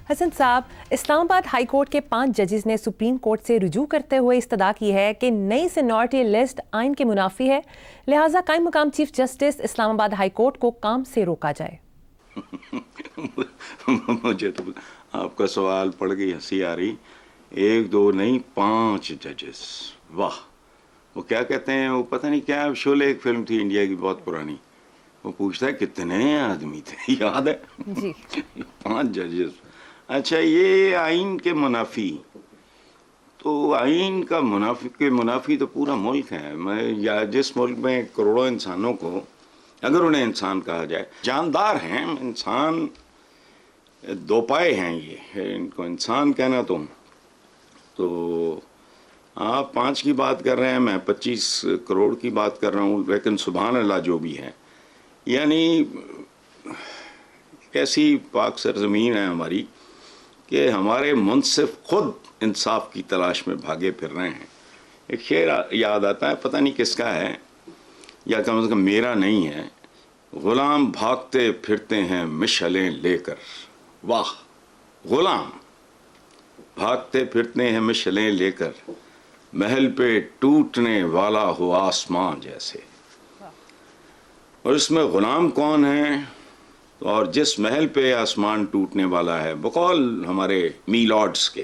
حسن صاحب، اسلام آباد high court کے 5 ججز نے سپریم کورٹ سے رجوع کرتے ہوئے استدعا کی ہے کہ نئی سینیورٹی لسٹ آئین کے منافی ہے، لہٰذا قائم مقام چیف جسٹس اسلام آباد ہائی کورٹ کو کام سے روکا جائے۔ مجھے تو آپ کا سوال پڑھ گئی ہنسی آ رہی، 1 2 نہیں 5 ججز، واہ! وہ کیا کہتے ہیں، وہ پتہ نہیں کیا شعلے، ایک فلم تھی انڈیا کی بہت پرانی، وہ پوچھتا ہے کتنے آدمی تھے، یاد ہے؟ جی 5 ججز۔ اچھا، یہ آئین کے منافی، تو آئین کا منافی تو پورا ملک ہے۔ میں یا جس ملک میں کروڑوں انسانوں کو، اگر انہیں انسان کہا جائے، جاندار ہیں انسان، 2 پائے ہیں، یہ ان کو انسان کہنا تو آپ 5 کی بات کر رہے ہیں، میں 25 کروڑ کی بات کر رہا ہوں، لیکن سبحان اللہ جو بھی ہے، یعنی کیسی پاک سرزمین ہے ہماری کہ ہمارے منصف خود انصاف کی تلاش میں بھاگے پھر رہے ہیں۔ ایک شعر یاد آتا ہے، پتہ نہیں کس کا ہے، یا کم از کم میرا نہیں ہے، غلام بھاگتے پھرتے ہیں مشعلیں لے کر، واہ! غلام بھاگتے پھرتے ہیں مشعلیں لے کر، محل پہ ٹوٹنے والا ہو آسمان جیسے۔ اور اس میں غلام کون ہے؟ اور جس محل پہ آسمان ٹوٹنے والا ہے، بقول ہمارے میلارڈس کے،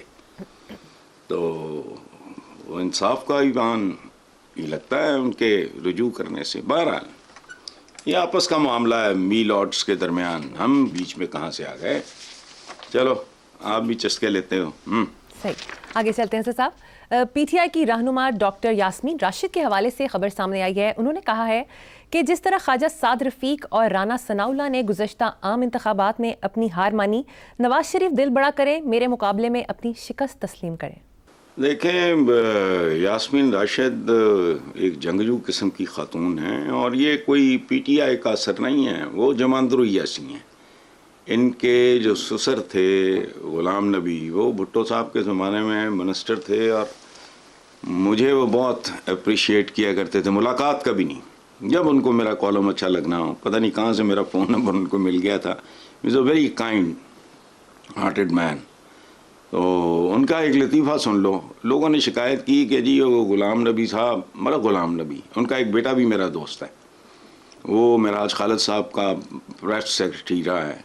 تو وہ انصاف کا ایوان یہ لگتا ہے ان کے رجوع کرنے سے۔ بہرحال یہ آپس کا معاملہ ہے میلارڈس کے درمیان، ہم بیچ میں کہاں سے آ گئے۔ چلو آپ بھی چسکے لیتے ہو۔ صحیح، آگے چلتے ہیں صاحب۔ پی ٹی آئی کی رہنما ڈاکٹر یاسمین راشد کے حوالے سے خبر سامنے آئی ہے، انہوں نے کہا ہے کہ جس طرح خواجہ سعد رفیق اور رانا ثناء اللہ نے گزشتہ عام انتخابات میں اپنی ہار مانی، نواز شریف دل بڑا کریں، میرے مقابلے میں اپنی شکست تسلیم کریں۔ دیکھیں، یاسمین راشد ایک جنگجو قسم کی خاتون ہیں، اور یہ کوئی پی ٹی آئی کا اثر نہیں ہے، وہ جماندر ایاسی ہیں۔ ان کے جو سسر تھے غلام نبی، وہ بھٹو صاحب کے زمانے میں منسٹر تھے، اور مجھے وہ بہت اپریشیٹ کیا کرتے تھے، ملاقات کبھی نہیں، جب ان کو میرا کالم اچھا لگنا ہو، پتہ نہیں کہاں سے میرا فون نمبر ان کو مل گیا تھا۔ از اے ویری کائنڈ ہارٹڈ مین۔ تو ان کا ایک لطیفہ سن لو، لوگوں نے شکایت کی کہ جی وہ غلام نبی صاحب، غلام نبی، ان کا ایک بیٹا بھی میرا دوست ہے، وہ معراج خالد صاحب کا پریس سیکرٹری رہا ہے،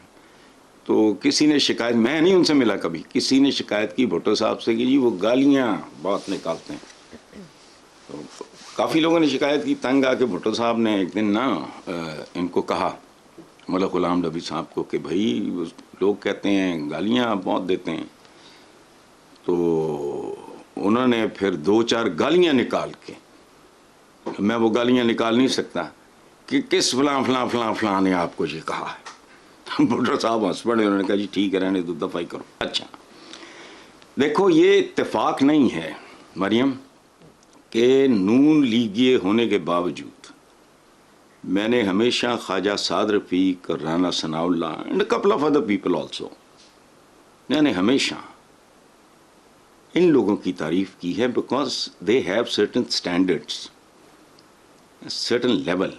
تو کسی نے شکایت، میں نہیں ان سے ملا کبھی، کسی نے شکایت کی بھٹو صاحب سے کہ جی وہ گالیاں بہت نکالتے ہیں۔ تو کافی لوگوں نے شکایت کی، تنگ آ کے بھٹو صاحب نے ایک دن ان کو کہا، غلام نبی صاحب کو، کہ بھائی لوگ کہتے ہیں گالیاں بہت دیتے ہیں۔ تو انہوں نے پھر 2-4 گالیاں نکال کے، میں وہ گالیاں نکال نہیں سکتا، کہ کس فلاں فلاں فلاں فلاں نے آپ کو یہ کہا ہے۔ بھٹو صاحب ہنس پڑے، انہوں نے کہا جی ٹھیک ہے، رہنے دو، دفاعی کرو۔ اچھا دیکھو، یہ اتفاق نہیں ہے مریم کہ نون لیگی ہونے کے باوجود میں نے ہمیشہ خواجہ سعد رفیق اور Rana Sanaullah and couple of other people also, میں نے ہمیشہ ان لوگوں کی تعریف کی ہے، because they have certain standards, certain level.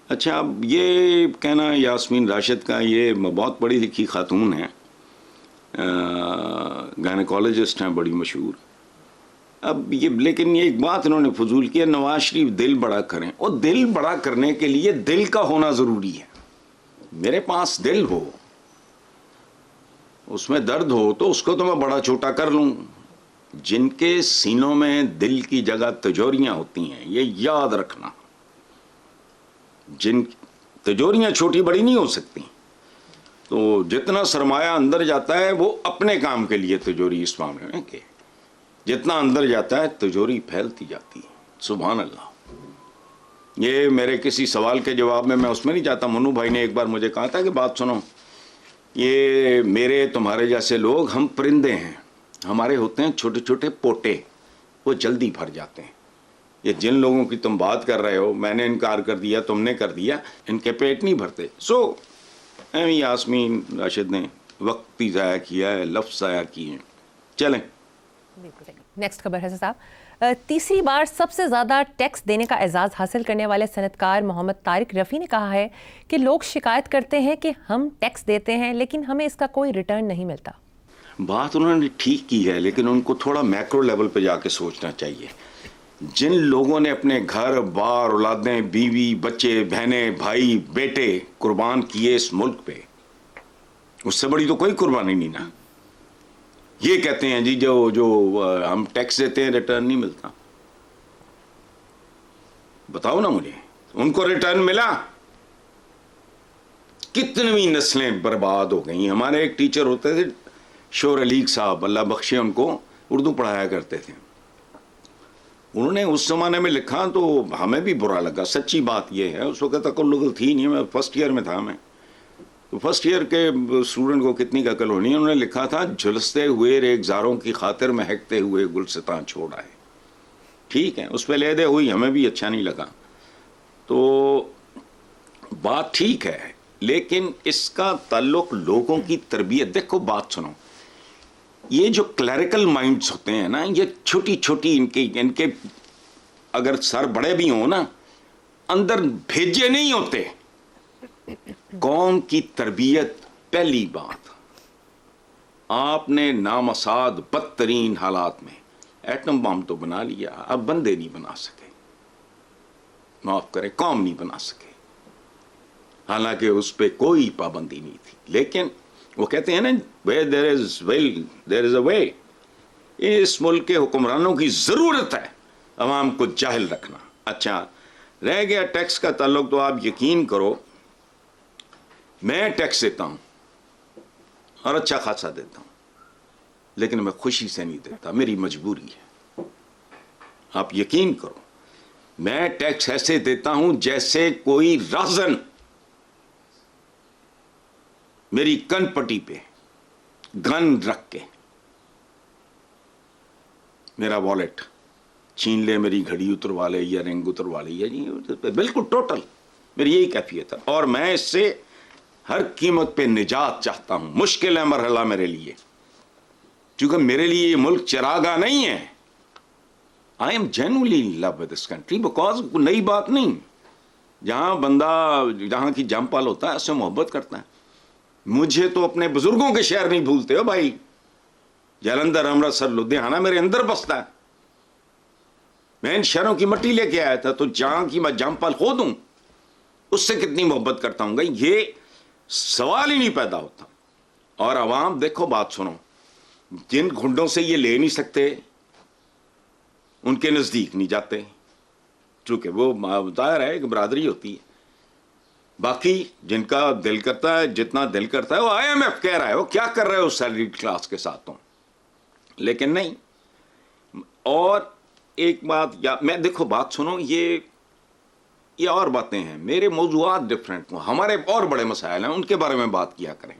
اچھا، اب یہ کہنا یاسمین راشد کا، یہ بہت پڑھی لکھی خاتون ہیں، گائنیکالوجسٹ ہیں بڑی مشہور۔ اب یہ، لیکن یہ ایک بات انہوں نے فضول کیا، نواز شریف دل بڑا کریں، اور دل بڑا کرنے کے لیے دل کا ہونا ضروری ہے۔ میرے پاس دل ہو، اس میں درد ہو، تو اس کو تو میں بڑا چھوٹا کر لوں۔ جن کے سینوں میں دل کی جگہ تجوریاں ہوتی ہیں، یہ یاد رکھنا، جن تجوریاں چھوٹی بڑی نہیں ہو سکتی، تو جتنا سرمایہ اندر جاتا ہے وہ اپنے کام کے لیے تجوری، اس معاملے میں کہ جتنا اندر جاتا ہے تجوری پھیلتی جاتی ہے۔ سبحان اللہ۔ یہ میرے کسی سوال کے جواب میں اس میں نہیں جاتا، منو بھائی نے ایک بار مجھے کہا تھا کہ بات سنو، یہ میرے تمہارے جیسے لوگ، ہم پرندے ہیں، ہمارے ہوتے ہیں چھوٹے چھوٹے پوٹے، وہ جلدی بھر جاتے ہیں۔ یہ جن لوگوں کی تم بات کر رہے ہو، میں نے انکار کر دیا، تم نے کر دیا، ان کے پیٹ نہیں بھرتے۔ یاسمین راشد نے وقت بھی ضائع کیا ہے، لفظ ضائع کیے ہیں۔ چلیں نیکسٹ خبر ہے صاحب۔ تیسری بار سب سے زیادہ ٹیکس دینے کا اعزاز حاصل کرنے والے صنعتکار محمد طارق رفیع نے کہا ہے کہ لوگ شکایت کرتے ہیں کہ ہم ٹیکس دیتے ہیں لیکن ہمیں اس کا کوئی ریٹرن نہیں ملتا۔ بات انہوں نے ٹھیک کی ہے، لیکن ان کو تھوڑا میکرو لیول پہ جا کے سوچنا چاہیے. جن لوگوں نے اپنے گھر بار اولادیں بیوی بچے بہنیں بھائی بیٹے قربان کیے اس ملک پہ، اس سے بڑی تو کوئی قربانی نہیں نا. یہ کہتے ہیں جی جو ہم ٹیکس دیتے ہیں ریٹرن نہیں ملتا. بتاؤ نا مجھے، ان کو ریٹرن ملا؟ کتنی نسلیں برباد ہو گئیں. ہمارے ایک ٹیچر ہوتے تھے شور علیق صاحب، اللہ بخشے ان کو، اردو پڑھایا کرتے تھے. انہوں نے اس زمانے میں لکھا تو ہمیں بھی برا لگا. سچی بات یہ ہے، اس وقت عقل لغل تھی نہیں، میں فرسٹ ایئر میں تھا. میں تو فرسٹ ایئر کے اسٹوڈنٹ کو کتنی عقل ہونی. انہوں نے لکھا تھا جھلستے ہوئے ریگزاروں کی خاطر مہکتے ہوئے گلستاں چھوڑ آئے. ٹھیک ہے، اس پہ لیدے ہوئی، ہمیں بھی اچھا نہیں لگا. تو بات ٹھیک ہے، لیکن اس کا تعلق لوگوں کی تربیت. دیکھو بات سنو، یہ جو کلیریکل مائنڈز ہوتے ہیں نا، یہ چھوٹی چھوٹی ان کے اگر سر بڑے بھی ہوں نا، اندر بھیجے نہیں ہوتے. قوم کی تربیت پہلی بات. آپ نے نامساد بدترین حالات میں ایٹم بم تو بنا لیا، اب بندے نہیں بنا سکے. معاف کرے، قوم نہیں بنا سکے، حالانکہ اس پہ کوئی پابندی نہیں تھی. لیکن وہ کہتے ہیں نا where there is will there is a way. اس ملک کے حکمرانوں کی ضرورت ہے عوام کو جاہل رکھنا. اچھا رہ گیا ٹیکس کا تعلق، تو آپ یقین کرو میں ٹیکس دیتا ہوں اور اچھا خاصا دیتا ہوں، لیکن میں خوشی سے نہیں دیتا، میری مجبوری ہے. آپ یقین کرو میں ٹیکس ایسے دیتا ہوں جیسے کوئی راہزن میری کن پٹی پہ گن رکھ کے میرا والیٹ چھین لے، میری گھڑی اتروا لے یا رنگ اتروا لے، جی بالکل ٹوٹل میری یہی کیفیت ہے. اور میں اس سے ہر قیمت پہ نجات چاہتا ہوں. مشکل ہے مرحلہ میرے لیے، کیونکہ میرے لیے یہ ملک چراغاہ نہیں ہے. I am genuinely in love with this country because نئی بات نہیں. جہاں بندہ جہاں کی جم پال ہوتا ہے اس سے محبت کرتا ہے. مجھے تو اپنے بزرگوں کے شہر نہیں بھولتے ہو بھائی. جلندھر، امرتسر، لدھیانہ میرے اندر بستا ہے. میں ان شہروں کی مٹی لے کے آیا تھا، تو جہاں کی میں جم پال خود ہوں اس سے کتنی محبت کرتا ہوں گا، یہ سوال ہی نہیں پیدا ہوتا. اور عوام دیکھو بات سنو، جن گھنڈوں سے یہ لے نہیں سکتے ان کے نزدیک نہیں جاتے، چونکہ وہ ظاہر ہے کہ برادری ہوتی ہے. باقی جن کا دل کرتا ہے، جتنا دل کرتا ہے، وہ IMF کہہ رہا ہے وہ کیا کر رہے ہو سیلریڈ کلاس کے ساتھ تم، لیکن نہیں. اور ایک بات میں دیکھو بات سنو، یہ اور باتیں ہیں، میرے موضوعات ڈفرینٹ ہوں، ہمارے اور بڑے مسائل ہیں، ان کے بارے میں بات کیا کریں.